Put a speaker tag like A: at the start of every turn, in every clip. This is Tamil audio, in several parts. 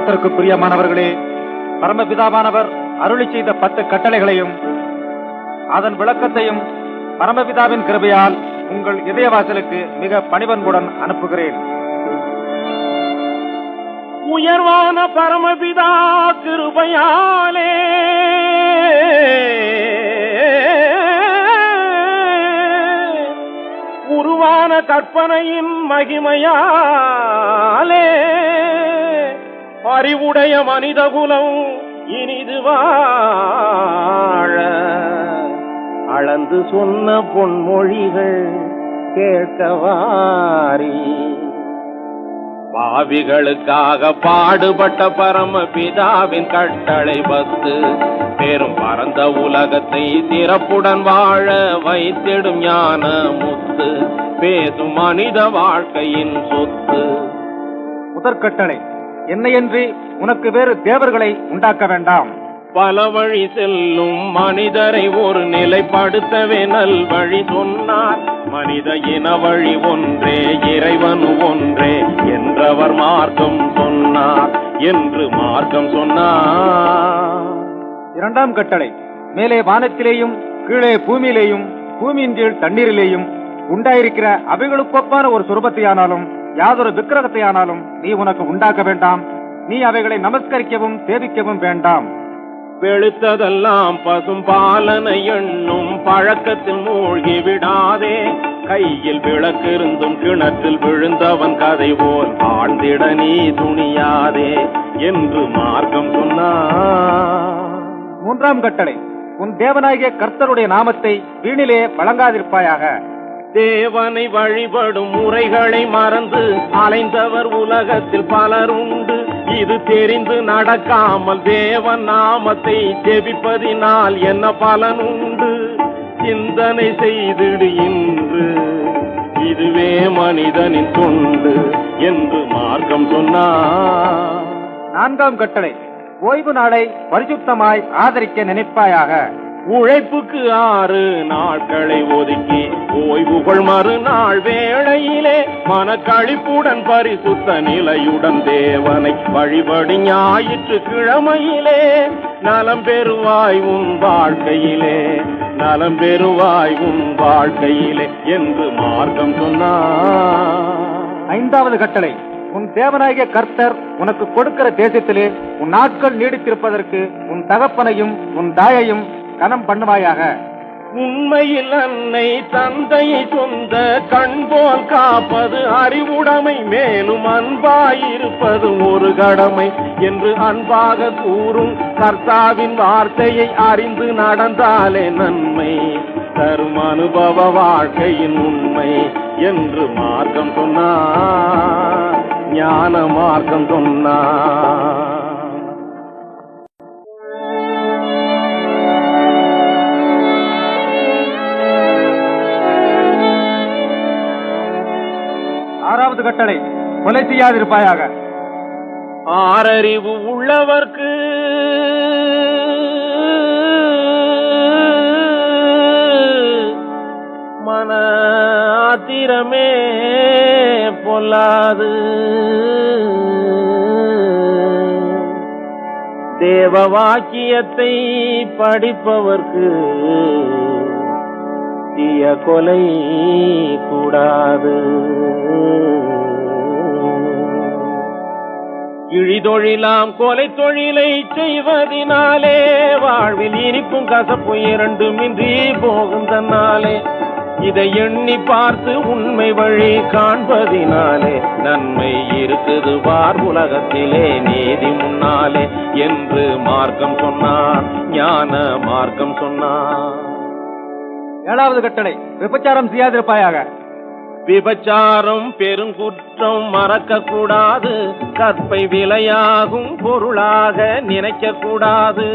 A: கர்த்தருக்கு பிரியமானவர்களே, பரமபிதாவானவர் அருளி செய்த 10 கட்டளைகளையும் அதன் விளக்கத்தையும் பரமபிதாவின் கிருபையால் உங்கள் இதயவாசலுக்கு மிக பணிவன்புடன் அனுப்புகிறேன்.
B: உயர்வான பரமபிதா கிருபையாலே உருவான கற்பனையின் மகிமையாலே அறிவுடைய மனிதகுலம் இனிது வாழ அளந்து சொன்ன பொன்மொழிகள் கேட்கவாரி. பாவிகளுக்காக பாடுபட்ட பரமபிதாவின் கட்டளை 10 பெரும் பரந்த உலகத்தை சிறப்புடன் வாழ வைத்திடும் ஞான முத்து, பேசும் மனித வாழ்க்கையின் சொத்து.
A: முதற்கட்டளை, என்னையன்றி உனக்கு வேறு தேவர்களை உண்டாக்க வேண்டாம்.
B: பல வழி செல்லும் மனிதரை ஒரு நிலைப்படுத்தவே நல் வழி சொன்னார். மனித இன வழி ஒன்றே, இறைவன் ஒன்றே என்றவர் மார்க்கம் சொன்னார் என்று மார்க்கம் சொன்னார்.
A: இரண்டாம் கட்டளை, மேலே வானத்திலேயும் கீழே பூமியிலேயும் பூமியின் கீழ் தண்ணீரிலேயும் உண்டாயிருக்கிற அவைகளுக்கொப்பான ஒரு சுரூபத்தையானாலும் யாதொரு விக்கிரகத்தையானாலும் நீ உனக்கு உண்டாக்க வேண்டாம். நீ அவைகளை நமஸ்கரிக்கவும் சேவிக்கவும் வேண்டாம்.
B: வெளுத்ததெல்லாம் பசும் பாலனை எண்ணும் பழக்கத்தில் மூழ்கி விடாதே. கையில் விளக்கிருந்தும் கிணற்றில் விழுந்தவன் கதை போல் ஆழ்ந்திட நீ துணியாதே என்று மார்க்கம் சொன்னார்.
A: மூன்றாம் கட்டளை, உன் தேவனாகிய கர்த்தருடைய நாமத்தை வீணிலே வழங்காதிருப்பாயாக.
B: தேவனை வழிபடும் முறைகளை மறந்து அலைந்தவர் உலகத்தில் பலர் உண்டு. இது தெரிந்து நடக்காமல் தேவன் நாமத்தை ஜெபிப்பதினால் என்ன பலன் உண்டு? சிந்தனை செய்திடு இன்று, இதுவே மனிதனின் தொண்டு என்று மார்க்கம் சொன்னார்.
A: நான்காம் கட்டளை, ஓய்வு நாளை பரிசுத்தமாய் ஆதரிக்க நினைப்பாயாக.
B: உழைப்புக்கு 6 நாட்களை ஒதுக்கி ஓய்வுகள் மறுநாள் வேளையிலே மனக்களிப்புடன் பரிசுத்த நிலையுடன் தேவனை வழிபடி ஞாயிற்று கிழமையிலே நலம் பெறுவாய் உன் வாழ்க்கையிலே, நலம் பெறுவாய் உன் வாழ்க்கையிலே என்று மார்க்கம் சொன்னார்.
A: ஐந்தாவது கட்டளை, உன் தேவனாகிய கர்த்தர் உனக்கு கொடுக்கிற தேசத்திலே உன் நாட்கள் நீடித்திருப்பதற்கு உன் தகப்பனையும் உன் தாயையும் கனம் பண்ணுவாயாக.
B: உண்மையில் அன்னை தந்தையை சொந்த கண் போல் காப்பது அறிவுடைமை, மேலும் அன்பாயிருப்பது ஒரு கடமை என்று அன்பாக கூறும் கர்த்தாவின் வார்த்தையை அறிந்து நடந்தாலே நன்மை தரும் அனுபவ வாழ்க்கையின் உண்மை என்று மார்க்கம் சொன்னார். ஞான மார்க்கம் சொன்னார்.
A: ஆறாவது கட்டளை, கொலை செய்யாதிருப்பாயாக.
B: ஆறறிவு உள்ளவர்க்கு மன ஆத்திரமே பொல்லாது. தேவ வாக்கியத்தை படிப்பவர்க்கு தீய கொலை கூடாது. இழிதொழிலாம் கொலை தொழிலை செய்வதினாலே வாழ்வில் இனிப்பும் கசப்பும் 2மின்றி போகுந்தனாலே இதை எண்ணி பார்த்து உண்மை வழி காண்பதினாலே நன்மை இருக்குது பார் உலகத்திலே நீதி முன்னாலே என்று மார்க்கம் சொன்னார். ஞான மார்க்கம் சொன்னார்.
A: ஏழாவது கட்டளை, விபச்சாரம் செய்யாதிருப்பாயாக.
B: விபச்சாரம் பெருங்குற்றம் மறக்க கூடாது. கற்பை விலையாகும் பொருளாக நினைக்க கூடாது.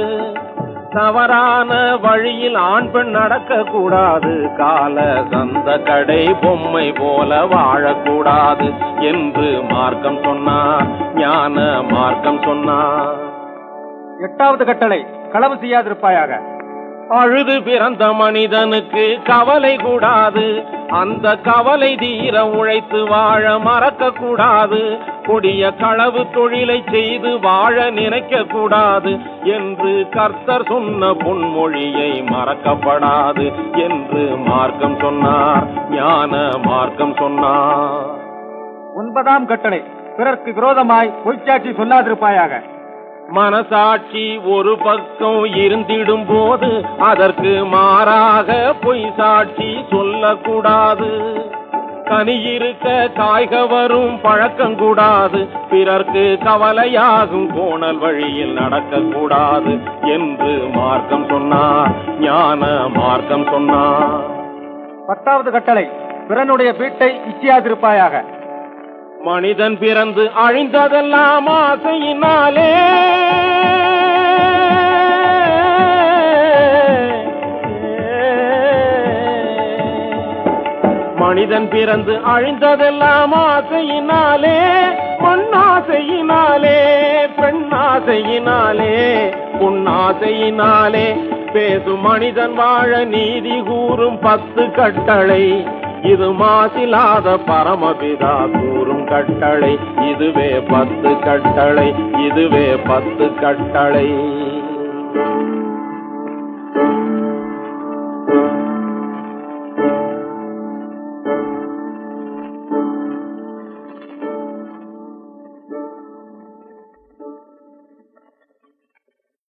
B: தவறான வழியில் ஆண் பெண் நடக்க கூடாது. கால சந்த கடை பொம்மை போல வாழக்கூடாது என்று மார்க்கம் சொன்னார். ஞான மார்க்கம் சொன்னார்.
A: எட்டாவது கட்டளை, களவு செய்யாதிருப்பாயாக.
B: அழுது பிறந்த மனிதனுக்கு கவலை கூடாது, அந்த கவலை தீர உழைத்து வாழ மறக்க கூடாது, கொடிய களவு தொழிலை செய்து வாழ நினைக்க கூடாது என்று கர்த்தர் சொன்ன பொன்மொழியை மறக்கப்படாது என்று மார்க்கம் சொன்னார், ஞான மார்க்கம் சொன்னார்.
A: 9ஆம் கட்டளை, பிறர்க்கு விரோதமாய் பொய்ச்சாட்சி சொல்லாதிருப்பாயாக.
B: மனசாட்சி ஒரு பக்கம் இருந்திடும் போது அதற்கு மாறாக பொய் சாட்சி சொல்லக்கூடாது. கனி இருக்க காய்க வரும் பழக்கம் கூடாது, பிறர்க்கு கவலையாகும் கோணல் வழியில் நடக்கக்கூடாது என்று மார்க்கம் சொன்னார், ஞான மார்க்கம் சொன்னார்.
A: 10வது கட்டளை, பிறனுடைய வீட்டை இச்சியாதிருப்பாயாக.
B: மனிதன் பிறந்து அழிந்ததெல்லாம் ஆசையினாலே, மனிதன் பிறந்து அழிந்ததெல்லாம் ஆசையினாலே, மண்ணாசையினாலே, பெண்ணாசையினாலே, பொன்னாசையினாலே. பேசும் மனிதன் வாழ நீதி கூறும் 10 கட்டளை, இது மாசிலாத பரமபிதா கூறும் கட்டளை. இதுவே 10 கட்டளை, இதுவே 10 கட்டளை.